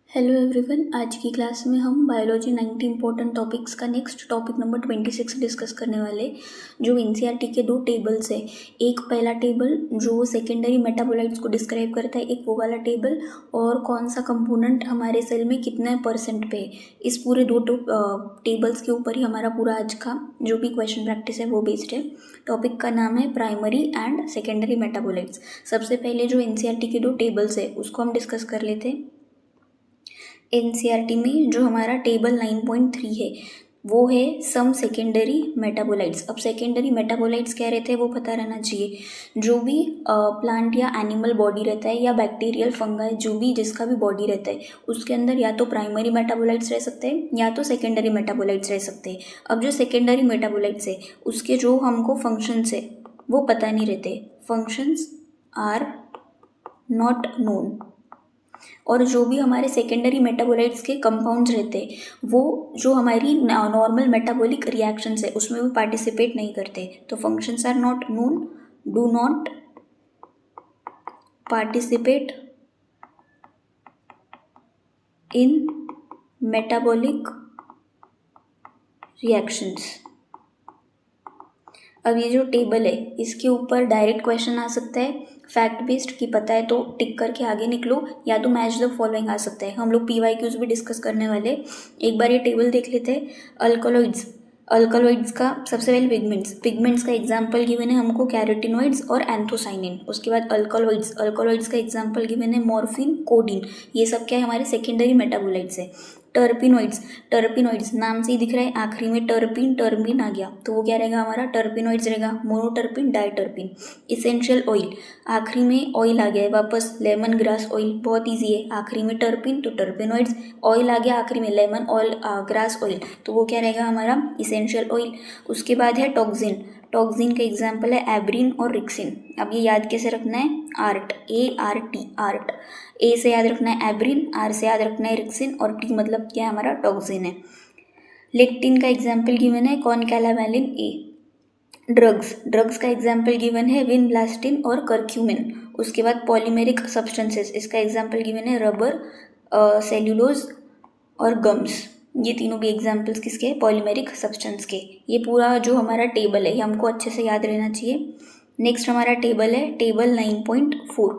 Hello everyone, आज की class में हम बायोलॉजी 90 इंपॉर्टेंट टॉपिक्स का नेक्स्ट टॉपिक नंबर 26 डिस्कस करने वाले, जो एनसीईआरटी के दो टेबल्स है। एक पहला टेबल जो सेकेंडरी मेटाबोलाइट्स को डिस्क्राइब करता है, एक वो वाला टेबल, और कौन सा कंपोनेंट हमारे सेल में कितने परसेंट पे है। इस पूरे दो टेबल्स के ऊपर ही हमारा पूरा आज का जो भी क्वेश्चन प्रैक्टिस है वो बेस्ड है। टॉपिक का नाम है प्राइमरी एंड सेकेंडरी मेटाबोलाइट्स। सबसे पहले जो एनसीईआरटी के दो टेबल्स है उसको हम डिस्कस कर लेते हैं। एनसीईआरटी में जो हमारा टेबल 9.3 है वो है सम सेकेंडरी मेटाबोलाइट्स। अब सेकेंडरी मेटाबोलाइट्स क्या रहते हैं वो पता रहना चाहिए। जो भी प्लांट या एनिमल बॉडी रहता है या बैक्टीरियल फंगाई जो भी जिसका भी बॉडी रहता है उसके अंदर या तो प्राइमरी मेटाबोलाइट्स रह सकते हैं या तो सेकेंडरी मेटाबोलाइट्स रह सकते हैं। अब जो सेकेंडरी मेटाबोलाइट्स है उसके जो हमको फंक्शंस है वो पता नहीं रहते, फंक्शंस आर नॉट नोन। और जो भी हमारे सेकेंडरी मेटाबोलाइट्स के कंपाउंड्स रहते हैं वो जो हमारी नॉर्मल मेटाबॉलिक रिएक्शंस है उसमें भी पार्टिसिपेट नहीं करते। तो functions are not known, do not participate in metabolic reactions. अब ये जो टेबल है इसके ऊपर डायरेक्ट क्वेश्चन आ सकता है, फैक्ट बेस्ड की पता है तो टिक करके आगे निकलो, या तो मैच द फॉलोइंग आ सकता है। हम लोग पीवाईक्यूज भी डिस्कस करने वाले। एक बार ये टेबल देख लेते हैं। अल्कलॉइड्स का सबसे पहले पिगमेंट्स का एग्जांपल गिवन है हमको कैरोटिनॉइड्स और एंथोसाइनिन। उसके बाद अल्कलॉइड्स का एग्जांपल गिवन है मॉर्फिन, कोडीन। ये सब क्या है हमारे सेकेंडरी मेटाबोलाइट्स है। टर्पिनॉइड्स नाम से ही दिख रहा है, आखिरी में टर्पिन आ गया तो वो क्या रहेगा हमारा टर्पिनॉइड्स रहेगा, मोनोटर्पिन, डायटर्पिन। इसेंशियल ऑयल, आखिरी में ऑयल आ गया है वापस, लेमन ग्रास ऑयल, बहुत इजी है, आखिरी में टर्पिन तो टर्पिनॉइड्स, ऑयल आ गया आखिरी में लेमन ऑयल, ग्रास ऑयल तो वो क्या रहेगा हमारा इसेंशियल ऑयल। उसके बाद है टॉक्सिन का एग्जाम्पल है एब्रिन और रिक्सिन। अब ये याद कैसे रखना है, आर्ट, आर्ट। ए से याद रखना है एब्रिन, आर से याद रखना है रिक्सिन और टी मतलब क्या है हमारा टॉक्सिन है। लेक्टिन का एग्जाम्पल गिवन है कॉनकैलावैलिन ए। ड्रग्स का एग्जाम्पल गिवन है विनब्लास्टिन और कर्क्यूमिन। उसके बाद पॉलीमेरिक सब्सटेंसेस, इसका एग्जाम्पल गिवन है रबर, सेल्यूलोज और गम्स। ये तीनों भी एग्जाम्पल्स किसके हैं, पॉलीमेरिक सब्सटेंस के। ये पूरा जो हमारा टेबल है ये हमको अच्छे से याद रहना चाहिए। नेक्स्ट हमारा टेबल है table 9.4,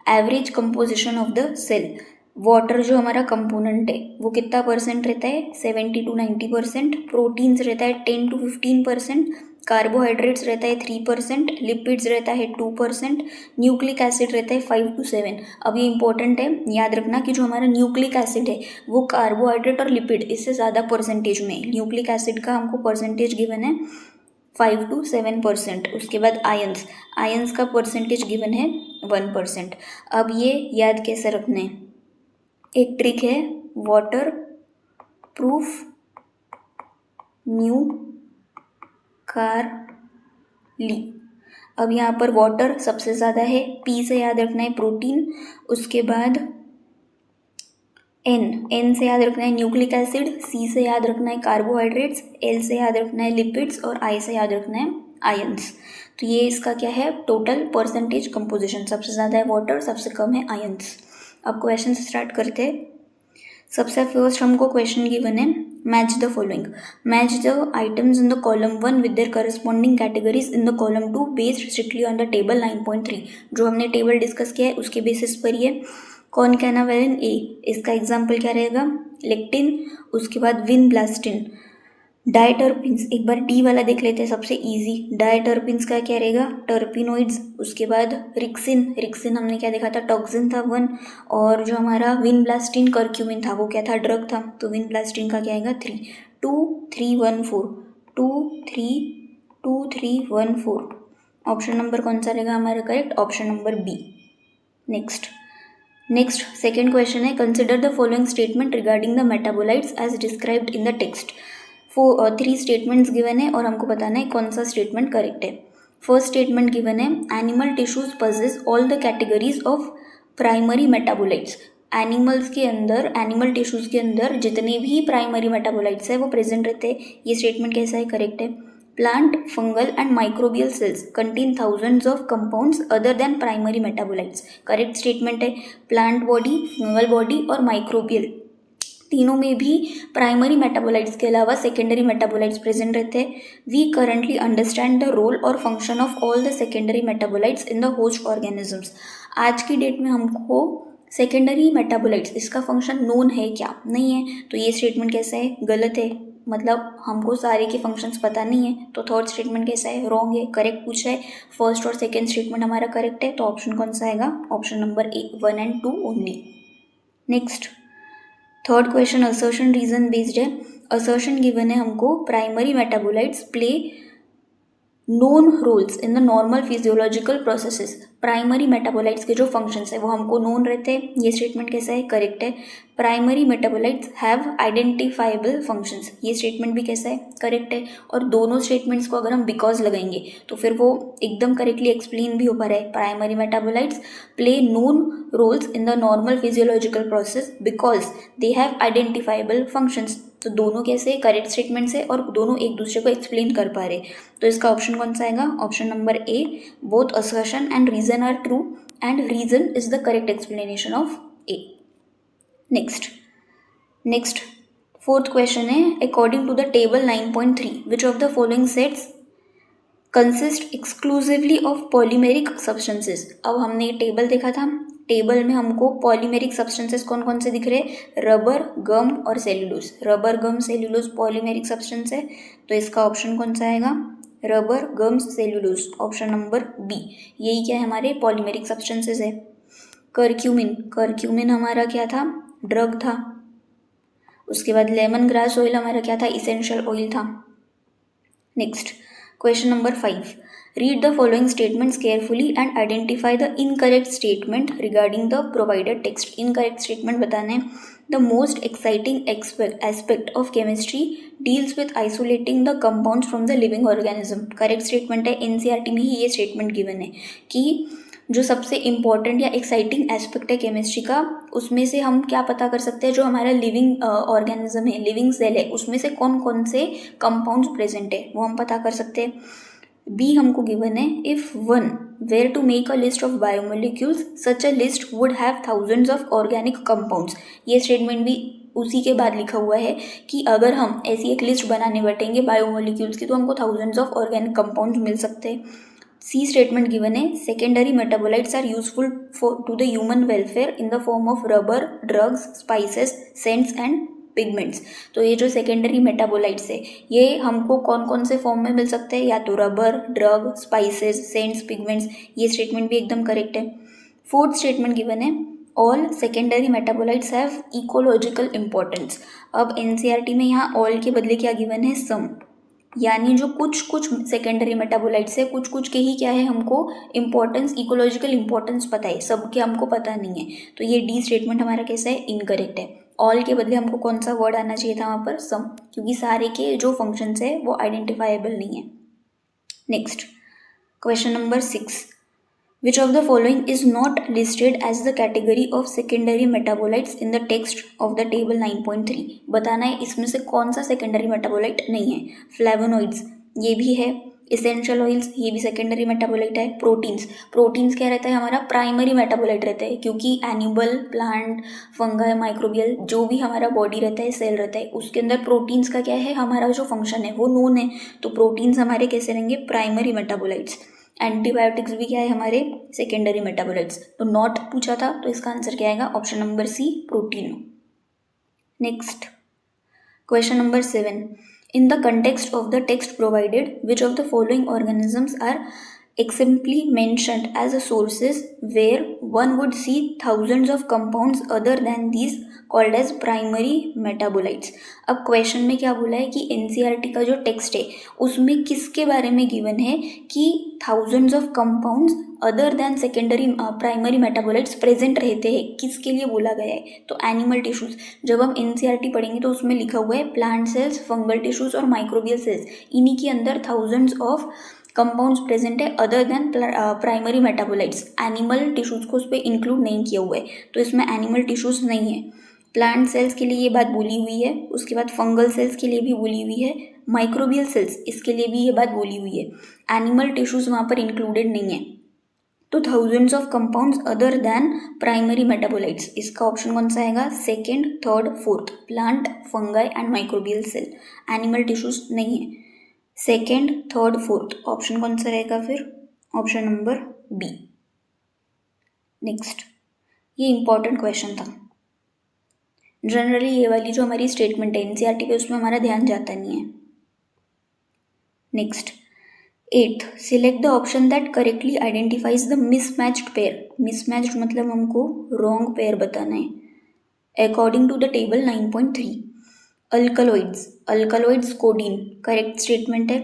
average composition of the cell. Water जो हमारा कंपोनेंट है वो कितना परसेंट रहता है, 70 to 90%। प्रोटीन्स रहता है 10 to 15%। कार्बोहाइड्रेट्स रहता है 3%। लिपिड्स रहता है 2%। न्यूक्लिक एसिड रहता है 5 to 7। अब ये इंपॉर्टेंट है, याद रखना कि जो हमारा न्यूक्लिक एसिड है वो कार्बोहाइड्रेट और लिपिड इससे ज़्यादा परसेंटेज में, न्यूक्लिक एसिड का हमको परसेंटेज गिवन है 5 to 7%। उसके बाद आयंस का परसेंटेज गिवन है 1%। अब ये याद कैसे रखना है, एक ट्रिक है, वाटर प्रूफ न्यूक्लियली। अब यहाँ पर वाटर सबसे ज़्यादा है, पी से याद रखना है प्रोटीन। उसके बाद एन से याद रखना है न्यूक्लिक एसिड, सी से याद रखना है कार्बोहाइड्रेट्स, एल से याद रखना है लिपिड्स और आई से याद रखना है आयंस। तो ये इसका क्या है टोटल परसेंटेज कंपोजिशन, सबसे ज़्यादा है वाटर, सबसे कम है आयंस। अब क्वेश्चन स्टार्ट करते हैं। सबसे फर्स्ट हमको क्वेश्चन गिवन है match the following. Match the items in the column 1 with their corresponding categories in the column 2 based strictly on the table 9.3। जो हमने टेबल डिस्कस किया है उसके बेसिस पर ये। कॉनकैनावैलिन ए, इसका एग्जाम्पल क्या रहेगा, लेक्टिन। उसके बाद विनब्लास्टिन। डायटर्पिन्स, एक बार डी वाला देख लेते हैं सबसे इजी। डायटर्पिन्स का क्या रहेगा, टर्पिनॉइड्स। उसके बाद रिक्सिन हमने क्या देखा था, टॉक्सिन था 1। और जो हमारा विनब्लास्टिन कर्क्यूमिन था वो क्या था, ड्रग था, तो विनब्लास्टिन का क्या आएगा 3, 2, 3, 1, 4, 2, 3, 2, 3, 1, 4। ऑप्शन नंबर कौन सा रहेगा हमारा correct, option number B. Next second question है, consider the following statement regarding the metabolites as described in the text. 3 statements given है और हमको बताना है कौन सा स्टेटमेंट करेक्ट है। फर्स्ट स्टेटमेंट गिवन है animal tissues possess all the categories of primary metabolites. Animal tissues के अंदर जितने भी प्राइमरी मेटाबोलाइट्स है वो प्रेजेंट रहते हैं। ये स्टेटमेंट कैसा है, करेक्ट है। Plant, fungal and microbial sales contain thousands of compounds other than primary metabolites. Correct statement है। प्लांट बॉडी, फंगल बॉडी और माइक्रोबियल तीनों में भी प्राइमरी मेटाबोलाइट्स के अलावा सेकेंडरी मेटाबोलाइट्स प्रेजेंट रहते हैं। We currently understand the role और function of all the secondary metabolites in the host organisms. आज की डेट में हमको सेकेंडरी मेटाबोलाइट्स इसका फंक्शन नोन है क्या? नहीं है। तो ये स्टेटमेंट कैसा है? गलत है। मतलब हमको सारे के फंक्शंस पता नहीं है। तो थर्ड स्टेटमेंट कैसा है? रॉन्ग है। करेक्ट पूछा है, फर्स्ट और सेकेंड स्टेटमेंट हमारा करेक्ट है। तो ऑप्शन कौन सा आएगा? Option number 1 and 2 only. Next third question assertion reason based है। असर्शन गिवन है हमको primary metabolites play known roles in the normal physiological processes. Primary metabolites के जो फंक्शंस है वो हमको नोन रहते हैं। ये स्टेटमेंट कैसा है? करेक्ट है। Primary metabolites have identifiable functions. ये स्टेटमेंट भी कैसा है? करेक्ट है। और दोनों स्टेटमेंट्स को अगर हम बिकॉज लगाएंगे तो फिर वो एकदम करेक्टली एक्सप्लेन भी हो पा रहा है। Primary metabolites play known roles in the normal physiological process because they have identifiable functions. तो दोनों कैसे करेक्ट स्टेटमेंट्स है और दोनों एक दूसरे को एक्सप्लेन कर पा रहे। तो इसका ऑप्शन कौन सा आएगा? Option number A, both assertion and reason are true and reason is the correct explanation of A. Next fourth question है, according to the table 9.3 which of the following sets consist exclusively of polymeric substances. अब हमने ये table देखा था, table में हमको polymeric substances कौन कौन से दिख रहे? रबर, गम और सेल्यूलोज। रबर, गम, सेल्यूलोज पॉलीमेरिक सब्सटेंस है। तो इसका ऑप्शन कौन सा आएगा? रबर, गम, सेल्यूलोज, ऑप्शन नंबर बी। यही क्या है? हमारे पॉलीमेरिक सब्सटेंसेस है। करक्यूमिन, करक्यूमिन हमारा क्या था? ड्रग था। उसके बाद लेमन ग्रास ऑयल हमारा क्या था? इसेंशियल ऑयल था। Next question number 5, read the following statements carefully and identify the incorrect statement regarding the provided text। incorrect statement बताना है। The most exciting aspect of chemistry deals with isolating the compounds from the living organism। correct statement है। NCERT में ही ये statement given है कि जो सबसे important या एक्साइटिंग एस्पेक्ट है केमिस्ट्री का, उसमें से हम क्या पता कर सकते हैं? जो हमारा लिविंग ऑर्गेनिज्म है, लिविंग सेल है, उसमें से कौन कौन से कंपाउंड्स प्रेजेंट है वो हम पता कर सकते हैं। बी हमको गिवन है, if one were to make a list of biomolecules such a list would have thousands of organic compounds. ये स्टेटमेंट भी उसी के बाद लिखा हुआ है कि अगर हम ऐसी एक लिस्ट बनाने बैठेंगे बायोमोलिक्यूल्स की तो हमको थाउजेंड्स ऑफ ऑर्गेनिक कंपाउंड्स मिल सकते हैं। सी स्टेटमेंट गिवन है, secondary metabolites are useful to the human welfare in the form of rubber, drugs, spices, scents and pigments. तो ये जो सेकेंडरी मेटाबोलाइट्स है ये हमको कौन कौन से फॉर्म में मिल सकते हैं? या तो rubber, drug, spices, scents, pigments. ये स्टेटमेंट भी एकदम करेक्ट है। फोर्थ स्टेटमेंट गिवन है, all secondary metabolites have ecological importance. अब एनसीईआरटी में यहाँ ऑल के बदले क्या गिवन है? सम। यानी जो कुछ कुछ सेकेंडरी मेटाबोलाइट्स है, कुछ कुछ के ही क्या है हमको इम्पोर्टेंस, इकोलॉजिकल इम्पोर्टेंस पता है, सबके हमको पता नहीं है। तो ये डी स्टेटमेंट हमारा कैसा है? इनकरेक्ट है। ऑल के बदले हमको कौन सा वर्ड आना चाहिए था वहाँ पर? सम, क्योंकि सारे के जो फंक्शंस है वो आइडेंटिफाइबल नहीं है। Next question number 6, which of the following is not listed as the category of secondary metabolites in the text of the table 9.3। बताना है इसमें से कौन सा सेकेंडरी मेटाबोलाइट नहीं है। फ्लेवोनॉइड्स ये भी है, इसेंशियल ऑयल्स ये भी सेकेंडरी मेटाबोलाइट है। प्रोटीन्स क्या रहता है? हमारा प्राइमरी मेटाबोलाइट रहता है, क्योंकि एनिमल, प्लांट, फंगाई, माइक्रोबियल जो भी हमारा बॉडी रहता है, सेल रहता है, उसके अंदर प्रोटीन्स का क्या है? हमारा जो फंक्शन है वो नोन है। तो प्रोटीन्स हमारे कैसे रहेंगे? Primary metabolites. एंटीबायोटिक्स भी क्या है? हमारे सेकेंडरी मेटाबोलाइट्स। तो नॉट पूछा था तो इसका आंसर क्या आएगा? Option number C, protein. Next question number 7, in the context of the text provided which of the following organisms are exemply mentioned as a sources where one would see thousands of compounds other than these called as primary metabolites। अब question में क्या बोला है कि NCERT का जो text है उसमें किसके बारे में गिवन है कि thousands of compounds other then secondary primary metabolites present रहते हैं, किसके लिए बोला गया है? तो एनिमल टिश्यूज। जब हम एनसीईआरटी पढ़ेंगे तो उसमें लिखा हुआ है प्लांट सेल्स, फंगल टिश्यूज और माइक्रोबियल सेल्स, इन्हीं के अंदर थाउजेंड्स ऑफ कंपाउंड्स प्रेजेंट है other than primary metabolites. Animal tissues को उस पर इंक्लूड नहीं किया हुआ है, तो इसमें एनिमल टिश्यूज नहीं है। प्लांट सेल्स के लिए ये बात बोली हुई है, उसके बाद फंगल सेल्स के लिए भी बोली हुई है, माइक्रोबियल सेल्स इसके लिए भी ये बात बोली हुई है। एनिमल टिश्यूज वहाँ पर इंक्लूडेड नहीं है। तो thousands of compounds other than primary metabolites, इसका ऑप्शन कौन सा आएगा? Second, third, fourth, plant, fungi and microbial cell. Animal tissues नहीं है। सेकेंड, थर्ड, फोर्थ, ऑप्शन कौन सा रहेगा फिर? Option number B. नेक्स्ट, ये इंपॉर्टेंट क्वेश्चन था। जनरली ये वाली जो हमारी स्टेटमेंट है एनसीईआरटी पे, उसमें हमारा ध्यान जाता नहीं है। Next, 8th, select the option that correctly identifies the mismatched pair. Mismatched मतलब हमको रॉन्ग पेयर बताना है। According to the table 9.3, alkaloids codeine, correct statement है।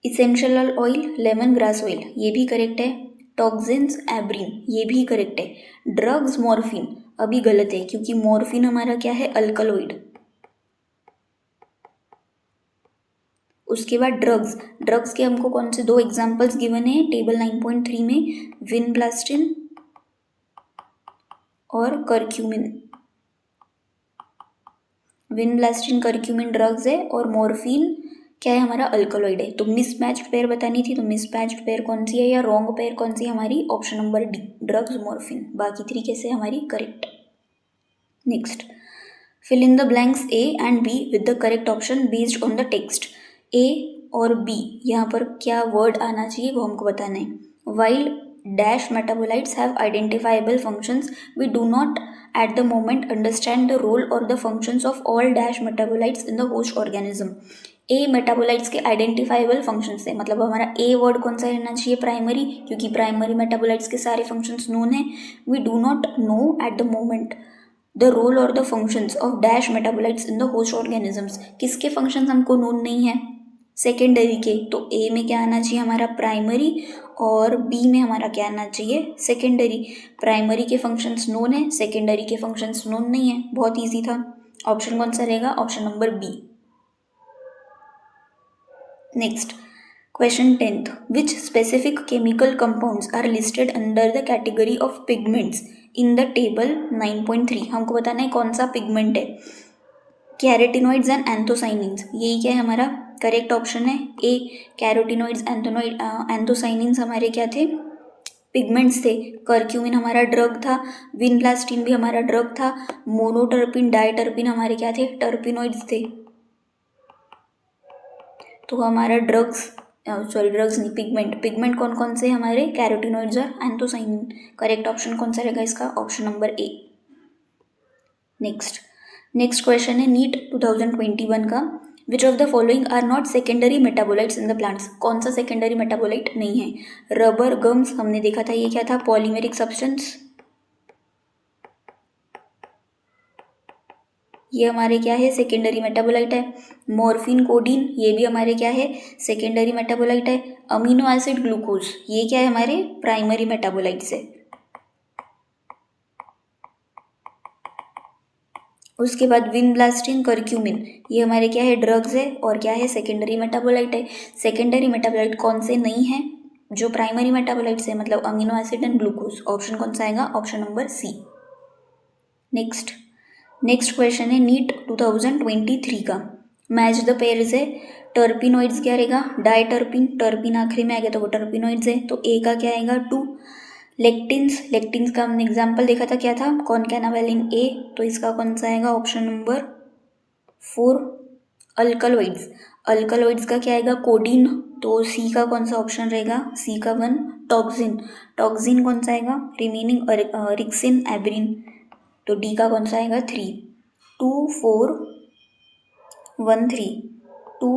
Essential oil lemongrass oil, ये भी करेक्ट है। टॉक्सिन्स एब्रिन, ये भी करेक्ट है। ड्रग्स मॉर्फिन, अभी गलत है क्योंकि मॉर्फिन हमारा क्या है? अल्कलॉइड। उसके बाद ड्रग्स के हमको कौन से 2 एग्जाम्पल्स गिवन है टेबल 9.3 में? विनब्लास्टिन और करक्यूमिन। विनब्लास्टिन करक्यूमिन ड्रग्स है और मॉर्फिन क्या है? हमारा अल्कलॉइड है। तो मिसमैच्ड पेयर बतानी थी, तो मिसमैच्ड पेयर कौन सी है या रॉन्ग पेयर कौन सी है हमारी? Option number D, drugs morphine. बाकी 3 कैसे हमारी correct. Next, fill in the blanks A and B with the correct option based on the text. A और बी यहाँ पर क्या वर्ड आना चाहिए वो हमको बताना है। While dash metabolites have identifiable functions, we do not at the moment understand the role or the functions of all dash metabolites in the host organism। A metabolites के आइडेंटिफाइबल फंक्शंस है, मतलब हमारा ए वर्ड कौन सा रहना चाहिए? Primary, क्योंकि primary metabolites के सारे फंक्शंस नोन है। We do not know at the moment the role और the functions of dash metabolites in the host organisms. किसके फंक्शंस हमको नोन नहीं है? सेकेंडरी के। तो ए में क्या आना चाहिए हमारा? प्राइमरी, और बी में हमारा क्या आना चाहिए? सेकेंडरी। प्राइमरी के फंक्शंस नोन है, सेकेंडरी के फंक्शंस नोन नहीं है। बहुत इजी था। ऑप्शन कौन सा रहेगा? Option number B. Next, question 10th, which specific chemical compounds are listed under the category of pigments in the table 9.3। हमको बताना है कौन सा पिगमेंट है। कैरोटिनॉइड्स एंड एंथोसाइनिन्स, यही क्या है हमारा? करेक्ट ऑप्शन है ए। कैरोटिनॉइड्स एंथोसाइनिन्स हमारे क्या थे? पिगमेंट्स थे। करक्यूमिन हमारा ड्रग था, विनब्लास्टिन भी हमारा ड्रग था, मोनोटर्पिन डायटर्पिन हमारे क्या थे? टर्पिनॉइड्स थे। तो हमारा ड्रग्स नहीं, पिगमेंट कौन कौन से हमारे? कैरोटिनॉइड्स और एंथोसाइनिन। करेक्ट ऑप्शन कौन सा रहेगा इसका? Option number A. Next question है नीट 2021 का, which of the following are not secondary metabolites in the plants. कौन सा सेकेंडरी मेटाबोलाइट नहीं है? रबर, गम्स हमने देखा था, ये क्या था? Polymeric substance. ये हमारे क्या है? सेकेंडरी मेटाबोलाइट है। मॉर्फिन, कोडीन, ये भी हमारे क्या है? सेकेंडरी मेटाबोलाइट है। अमीनो एसिड, ग्लूकोज, ये क्या है? हमारे प्राइमरी मेटाबोलाइट्स है। उसके बाद विनब्लास्टिन, करक्यूमिन, ये हमारे क्या है? ड्रग्स है और क्या है? सेकेंडरी मेटाबोलाइट है। सेकेंडरी मेटाबोलाइट कौन से नहीं है? जो प्राइमरी मेटाबोलाइट्स है, मतलब amino acid and glucose. Option कौन सा आएगा? Option number C. Next question है नीट 2023 का, मैच द पेयर्स है। टर्पिनॉइड्स क्या रहेगा? डायटर्पिन, टर्पिन आखिरी में आएगा तो वो टर्पिनॉइड्स है, तो ए का क्या आएगा? 2। लेक्टिन्स का हमने एग्जाम्पल देखा था, क्या था? कॉनकैनावेलिन ए, तो इसका कौन सा आएगा? Option number 4। अल्कलॉइड्स का क्या आएगा? कोडीन, तो सी का कौन सा ऑप्शन रहेगा? सी का 1। टॉक्सिन कौन सा आएगा? रिमेनिंग रिक्सिन, एब्रिन, तो डी का कौन सा आएगा? 3। 2 4 1 3 2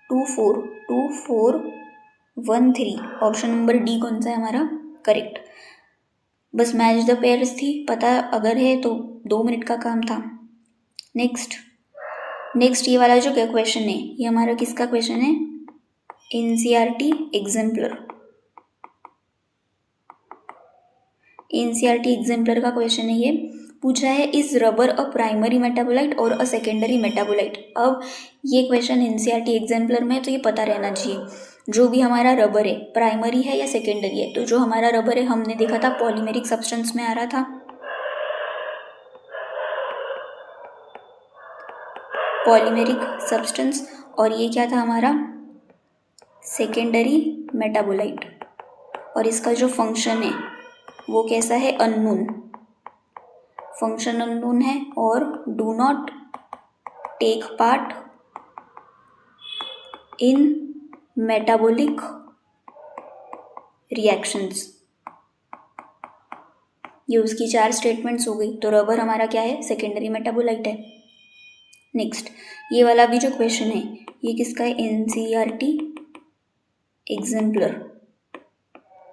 2 4 2 4 1 3, ऑप्शन नंबर डी कौन सा है हमारा? करेक्ट। बस मैच द पेयर्स थी, पता अगर है तो 2 मिनट का काम था। नेक्स्ट ये वाला जो क्या क्वेश्चन है, ये हमारा किसका क्वेश्चन है? एनसीईआरटी एग्जाम्पलर का क्वेश्चन है। ये पूछा है, is rubber a primary metabolite और अ सेकेंडरी मेटाबोलाइट। अब ये क्वेश्चन एनसीईआरटी एग्जाम्पलर में है, तो ये पता रहना चाहिए जो भी हमारा रबर है प्राइमरी है या सेकेंडरी है। तो जो हमारा रबर है हमने देखा था पॉलीमेरिक सब्सटेंस में आ रहा था, पॉलीमेरिक सब्सटेंस, और ये क्या था हमारा सेकेंडरी मेटाबोलाइट। और इसका जो फंक्शन है वो कैसा है, अननोन, फंक्शन अननोन है, और do not take part in metabolic reactions. ये उसकी 4 स्टेटमेंट्स हो गई। तो रबर हमारा क्या है, सेकेंडरी मेटाबोलाइट है। नेक्स्ट ये वाला भी जो क्वेश्चन है ये किसका है, एनसीईआरटी एग्जाम्पलर।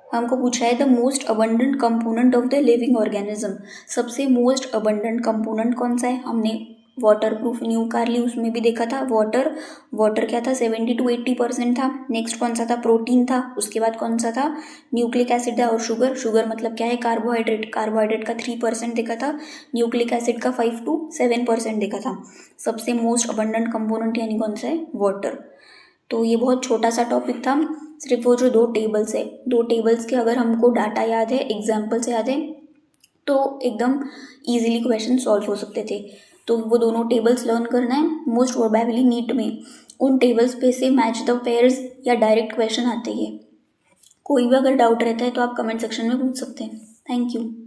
हमको पूछा है the most abundant component of the living organism. सबसे मोस्ट अबंडेंट कंपोनेंट कौन सा है, हमने वाटर प्रूफ न्यू कार ली उसमें भी देखा था, वाटर क्या था 70 to 80% था। नेक्स्ट कौन सा था, प्रोटीन था। उसके बाद कौन सा था, न्यूक्लिक एसिड था, और शुगर मतलब क्या है, कार्बोहाइड्रेट का 3% देखा था, न्यूक्लिक एसिड का 5 to 7% देखा था। सबसे मोस्ट अबंडेंट कंपोनेंट यानी कौन सा है, वाटर। तो ये बहुत छोटा सा टॉपिक था, सिर्फ वो जो 2 टेबल्स है, 2 टेबल्स के अगर हमको डाटा याद है, एग्जाम्पल्स याद है, तो एकदम ईजिली क्वेश्चन सॉल्व हो सकते थे। तो वो दोनों टेबल्स लर्न करना है, मोस्ट प्रोबेबली नीट में उन टेबल्स पे से मैच द पेयर्स या डायरेक्ट क्वेश्चन आते हैं। कोई भी अगर डाउट रहता है तो आप कमेंट सेक्शन में पूछ सकते हैं। Thank you.